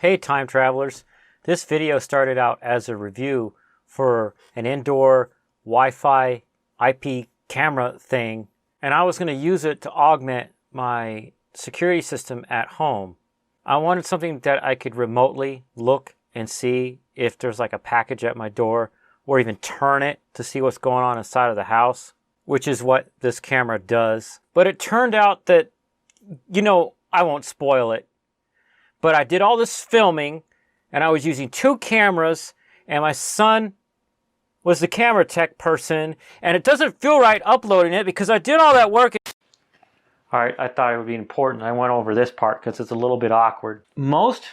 Hey time travelers, this video started out as a review for an indoor Wi-Fi IP camera thing, and I was going to use it to augment my security system at home. I wanted something that I could remotely look and see if there's like a package at my door, or even turn it to see what's going on inside of the house, which is what this camera does. But it turned out that, I won't spoil it, but I did all this filming and I was using two cameras and my son was the camera tech person, and it doesn't feel right uploading it because I did all that work. All right, I thought it would be important. I went over this part because it's a little bit awkward. Most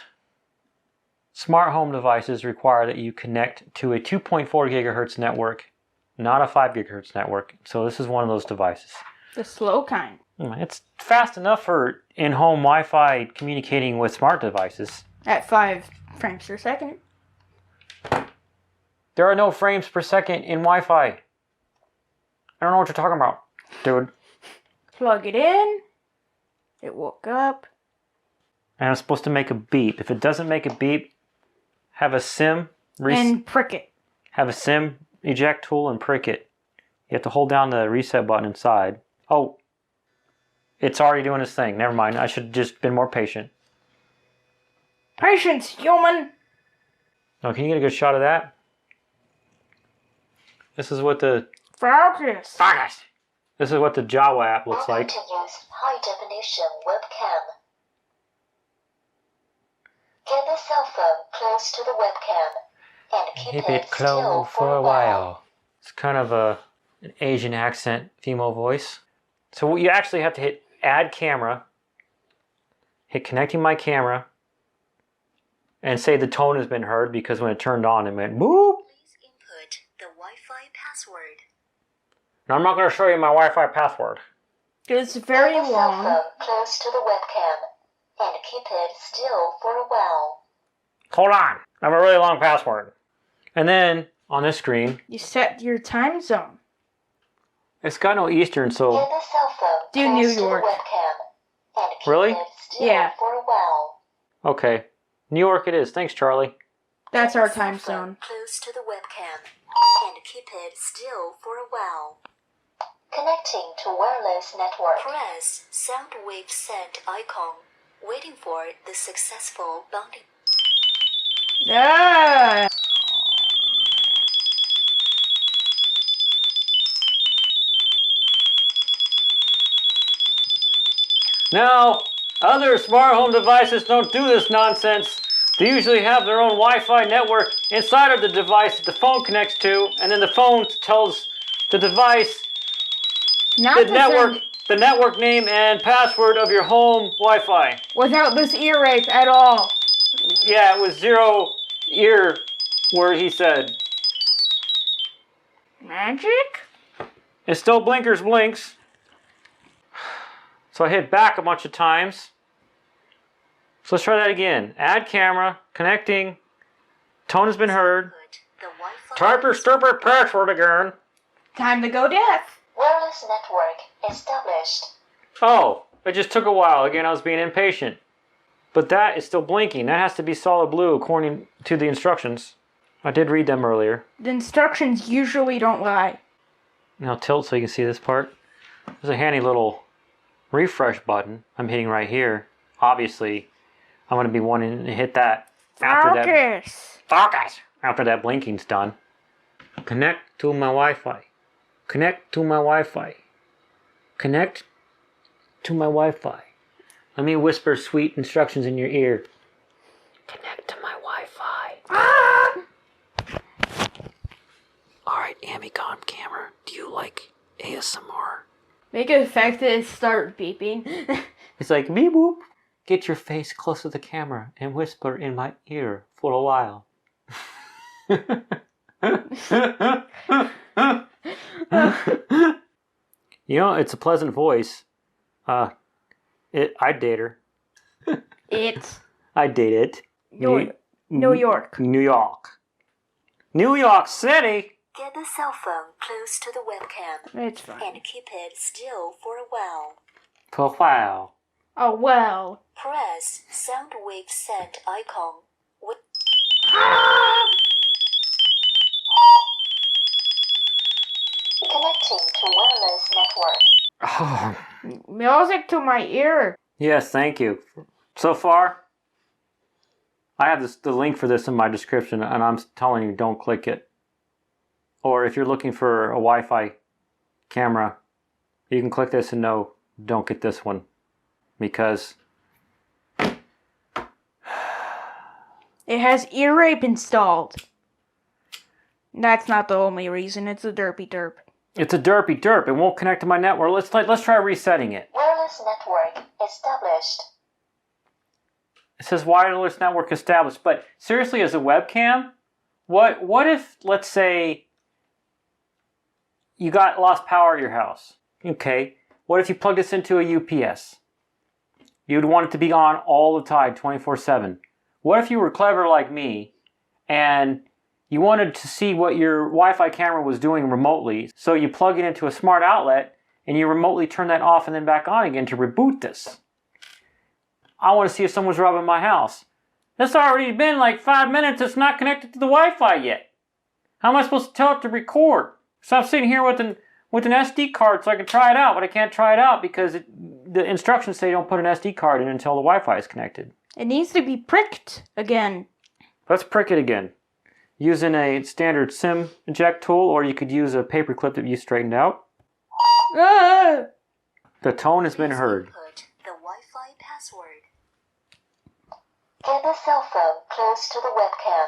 smart home devices require that you connect to a 2.4 gigahertz network, not a 5 gigahertz network. So this is one of those devices. The slow kind. It's fast enough for in-home Wi-Fi communicating with smart devices. At 5 frames per second. There are no frames per second in Wi-Fi. I don't know what you're talking about, dude. Plug it in. It woke up. And it's supposed to make a beep. If it doesn't make a beep, have a SIM and prick it. Have a SIM eject tool and prick it. You have to hold down the reset button inside. Oh, it's already doing its thing. Never mind. I should have just been more patient. Patience, human. Oh, can you get a good shot of that? This is what the Focus. This is what the Jawa app looks like. To use high-definition webcam. Get the cell phone close to the webcam and keep it still for a while. It's kind of an Asian accent female voice. So you actually have to hit add camera, hit connecting my camera, and say the tone has been heard, because when it turned on it went boop. Please input the Wi-Fi password. Now I'm not going to show you my Wi-Fi password. It's very Get the long. cell phone close to the webcam and keep it still for a while. Hold on. I have a really long password. And then on this screen, You set your time zone. it's got no Eastern, so Get the cell phone Do close New to York. the webcam and keep Really? it still Yeah. for a while. okay. New York it is. Thanks, Charlie. That's Get our the cell time phone zone. close to the webcam and keep it still for a while. Connecting to wireless network. Press sound wave send icon, waiting for the successful bonding. Yeah. Now, other smart home devices don't do this nonsense. They usually have their own Wi-Fi network inside of the device that the phone connects to, and then the phone tells the device Not the network name and password of your home Wi-Fi. without this ear rape at all. Yeah, it was 0 ear word he said. Magic? It still blinks. So I hit back a bunch of times. So let's try that again. Add camera, connecting, tone has been heard. Put the Wi-Fi Type your stupid password again. Time to go deaf. wireless network established. Oh, it just took a while. Again, I was being impatient. But that is still blinking. That has to be solid blue according to the instructions. I did read them earlier. The instructions usually don't lie. Now tilt so you can see this part. There's a handy little refresh button I'm hitting right here. Obviously, I'm going to be wanting to hit that after Focus. after that blinking's done. Connect to my Wi-Fi. Connect to my Wi-Fi. Connect to my Wi-Fi. Let me whisper sweet instructions in your ear. Connect to my Wi-Fi. Ah! Alright, Ammicom camera, do you like ASMR? Make it effect that it start beeping. It's like, beep boop. Get your face close to the camera and whisper in my ear for a while. It's a pleasant voice. I'd date her. I'd date it. New York. New York. New York City! Get the cell phone close to the webcam It's fine. and keep it still for a while. For a while. Oh, well. Press sound wave send icon. Connecting to wireless network. Oh, Music to my ear. yes, thank you. So far, I have the link for this in my description, and I'm telling you, don't click it. Or if you're looking for a Wi-Fi camera, you can click this and no, don't get this one. Because It has ear rape installed. That's not the only reason. It's a derpy derp. it's a derpy derp. It won't connect to my network. Let's try resetting it. Wireless network established. It says wireless network established, but seriously, as a webcam, what if, let's say, you got lost power at your house? Okay, what if you plug this into a UPS? You'd want it to be on all the time, 24/7. What if you were clever like me and you wanted to see what your Wi-Fi camera was doing remotely, so you plug it into a smart outlet and you remotely turn that off and then back on again to reboot this? I want to see if someone's robbing my house. It's already been like 5 minutes. It's not connected to the Wi-Fi yet. How am I supposed to tell it to record? So I'm sitting here with an SD card so I can try it out, but I can't try it out because the instructions say don't put an SD card in until the Wi-Fi is connected. It needs to be pricked again. Let's prick it again. Using a standard SIM eject tool, or you could use a paper clip that you straightened out. Ah! The tone has been heard. Input the Wi-Fi password. Get the cell phone close to the webcam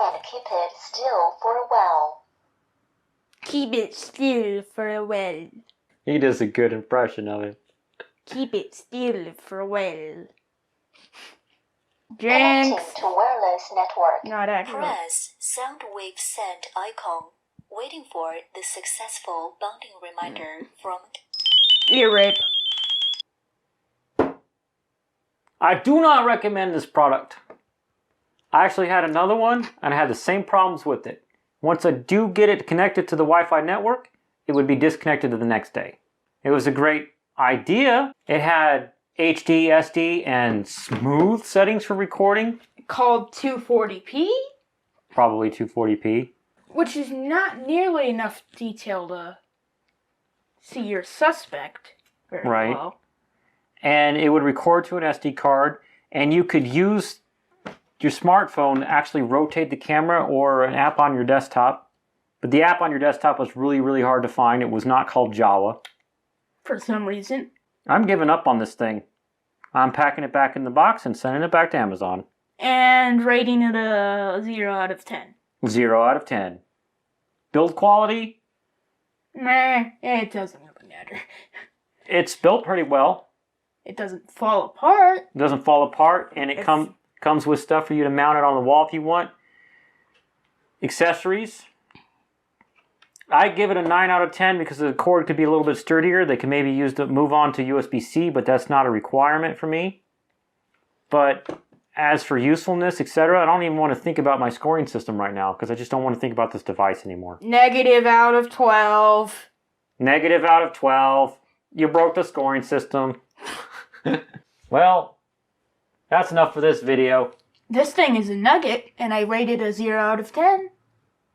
and keep it still for a while. Keep it still for a while. He does a good impression of it. Keep it still for a while. Connecting Jinx. to wireless network. Not actually. Press sound wave send icon. Waiting for the successful bonding reminder from Ear rape. I do not recommend this product. I actually had another one and I had the same problems with it. Once I do get it connected to the Wi-Fi network, it would be disconnected the next day. It was a great idea. It had HD, SD, and smooth settings for recording. Called 240p? Probably 240p. Which is not nearly enough detail to see your suspect very Right. well. And it would record to an SD card, and you could use your smartphone to actually rotate the camera or an app on your desktop. But the app on your desktop was really, really hard to find. It was not called Java. For some reason. I'm giving up on this thing. I'm packing it back in the box and sending it back to Amazon. And rating it a 0 out of 10. 0 out of 10. Build quality? Meh, it doesn't really matter. It's built pretty well. It doesn't fall apart. It doesn't fall apart, and it comes with stuff for you to mount it on the wall if you want. Accessories. I give it a 9 out of 10 because the cord could be a little bit sturdier. They can maybe use to move on to USB-C, but that's not a requirement for me. But as for usefulness, etc., I don't even want to think about my scoring system right now because I just don't want to think about this device anymore. Negative out of 12. Negative out of 12. You broke the scoring system. Well, that's enough for this video. This thing is a nugget, and I rated a 0 out of 10.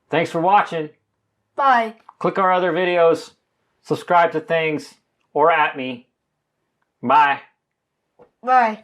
Thanks for watching. Bye. Click our other videos, subscribe to things, or at me. Bye. Bye.